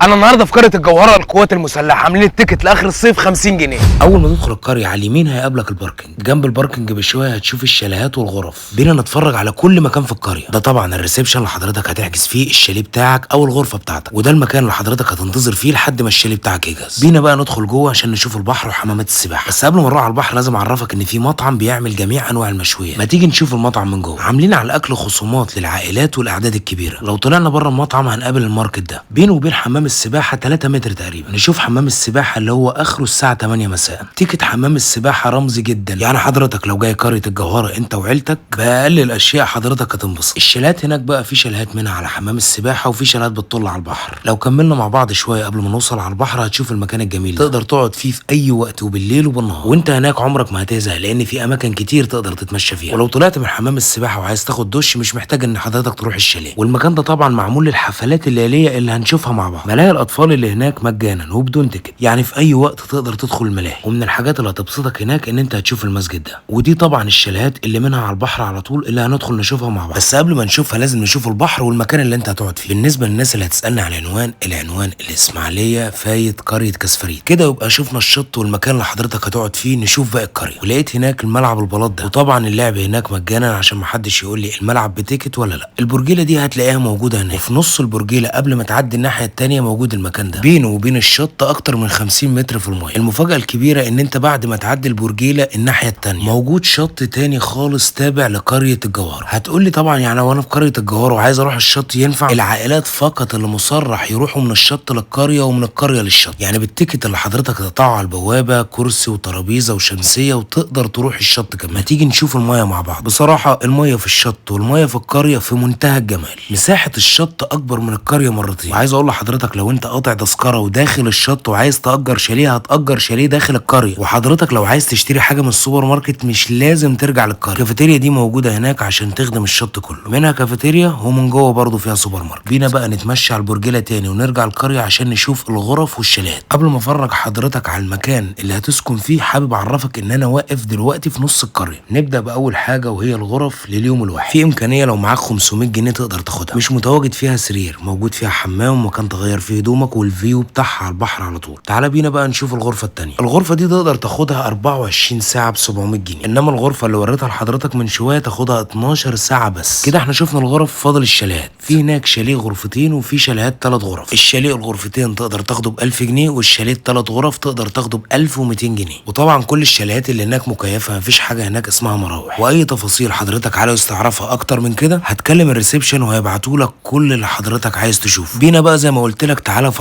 انا النهارده في قريه الجوهره للقوات المسلحه عاملين التيكت لاخر الصيف 50 جنيه. اول ما تدخل القريه على اليمين هيقابلك الباركنج، جنب الباركنج بشويه هتشوف الشاليهات والغرف. بينا نتفرج على كل مكان في القريه. ده طبعا الريسبشن اللي حضرتك هتحجز فيه الشاليه بتاعك او الغرفه بتاعتك، وده المكان اللي حضرتك هتنتظر فيه لحد ما الشاليه بتاعك يجهز. بينا بقى ندخل جوه عشان نشوف البحر وحمامات السباحه. بس قبل ما نروح على البحر لازم اعرفك ان في مطعم بيعمل جميع انواع المشويات. ما تيجي نشوف المطعم من جوه. عاملين على الاكل خصومات للعائلات والاعداد الكبيره. لو طلعنا بره المطعم هنقابل الماركت ده بينه وبين حمام السباحه 3 متر تقريبا. نشوف حمام السباحه اللي هو اخره الساعه 8 مساء. تيكت حمام السباحه رمزي جدا، يعني حضرتك لو جاي قريه الجوهره انت وعيلتك باقل الاشياء حضرتك هتنبسط. الشاليهات هناك بقى في شاليهات منها على حمام السباحه وفي شاليهات بتطل على البحر. لو كملنا مع بعض شويه قبل ما نوصل على البحر هتشوف المكان الجميل ده. تقدر تقعد فيه في اي وقت وبالليل وبالنهار، وانت هناك عمرك ما هتزهق لان في اماكن كتير تقدر تتمشى فيها. ولو طلعت من حمام السباحه وعايز تاخد دش مش محتاج ان حضرتك تروح الشاليه. والمكان ده طبعا معمول للحفلات الليليه اللي هنشوفها مع بعض. ملاهي الاطفال اللي هناك مجانا وبدون تيكت، يعني في اي وقت تقدر تدخل الملاهي. ومن الحاجات اللي هتبسطك هناك ان انت هتشوف المسجد ده. ودي طبعا الشاليهات اللي منها على البحر على طول اللي هندخل نشوفها مع بعض. بس قبل ما نشوفها لازم نشوف البحر والمكان اللي انت هتقعد فيه. بالنسبه للناس اللي هتسالني على العنوان الاسماعيليه فايت قريه كسفريد كده، يبقى شفنا الشط والمكان اللي حضرتك هتقعد فيه. نشوف باقي القريه. ولقيت هناك الملعب البلاط ده، وطبعا اللعب هناك مجانا عشان محدش يقول لي الملعب بتيكت ولا لا. البرجيله دي هتلاقيها موجوده هناك، وفي نص البرجيله قبل ما تعدي الناحيه الثانيه موجود المكان ده. بينه وبين الشط اكتر من 50 متر في الميه. المفاجاه الكبيره ان انت بعد ما تعدي البرجيله الناحيه الثانيه موجود شط تاني خالص تابع لقريه الجوهره. هتقول لي طبعا يعني وانا في قريه الجوهره وعايز اروح الشط ينفع؟ العائلات فقط اللي مصرح يروحوا من الشط للقريه ومن القريه للشط، يعني بالتيكت اللي حضرتك هتقطعه على البوابه كرسي وترابيزه وشمسيه وتقدر تروح الشط كمان. ما تيجي نشوف الميه مع بعض. بصراحه الميه في الشط والميه في القريه في منتهى الجمال. مساحه الشط اكبر من القريه مرتين. وعايز اقول لحضرتك لو انت قاطع تذكره وداخل الشط وعايز تأجر شاليه هتأجر شاليه داخل القريه. وحضرتك لو عايز تشتري حاجه من السوبر ماركت مش لازم ترجع للقريه. الكافيتيريا دي موجوده هناك عشان تخدم الشط كله، منها كافيتيريا ومن جوه برضه فيها سوبر ماركت. بينا بقى نتمشى على البرجيله تاني ونرجع القريه عشان نشوف الغرف والشاليهات. قبل ما افرج حضرتك على المكان اللي هتسكن فيه حابب اعرفك ان انا واقف دلوقتي في نص القريه. نبدا باول حاجه وهي الغرف لليوم الواحد. في امكانيه لو معاك 500 جنيه تقدر تاخدها. مش متواجد فيها سرير، موجود فيها حمام ومكان تغير فيه هدومك والفيو بتاعها على البحر على طول. تعالى بينا بقى نشوف الغرفه الثانيه. الغرفه دي تقدر تاخدها 24 ساعه ب 700 جنيه، انما الغرفه اللي وريتها لحضرتك من شويه تاخدها 12 ساعه بس. كده احنا شفنا الغرف. فاضل الشاليهات. في هناك شاليه غرفتين وفي شاليهات 3 غرف. الشاليه الغرفتين تقدر تاخده ب 1000 جنيه والشاليه ال3 غرف تقدر تاخده ب 1200 جنيه. وطبعا كل الشاليهات اللي هناك مكيفه، مفيش حاجه هناك اسمها مراوح. واي تفاصيل حضرتك عايز تعرفها اكتر من كده هتكلم الريسبشن وهيبعتوا لك كل اللي حضرتك عايز تشوفه. بينا بقى زي ما قلت لك تعالى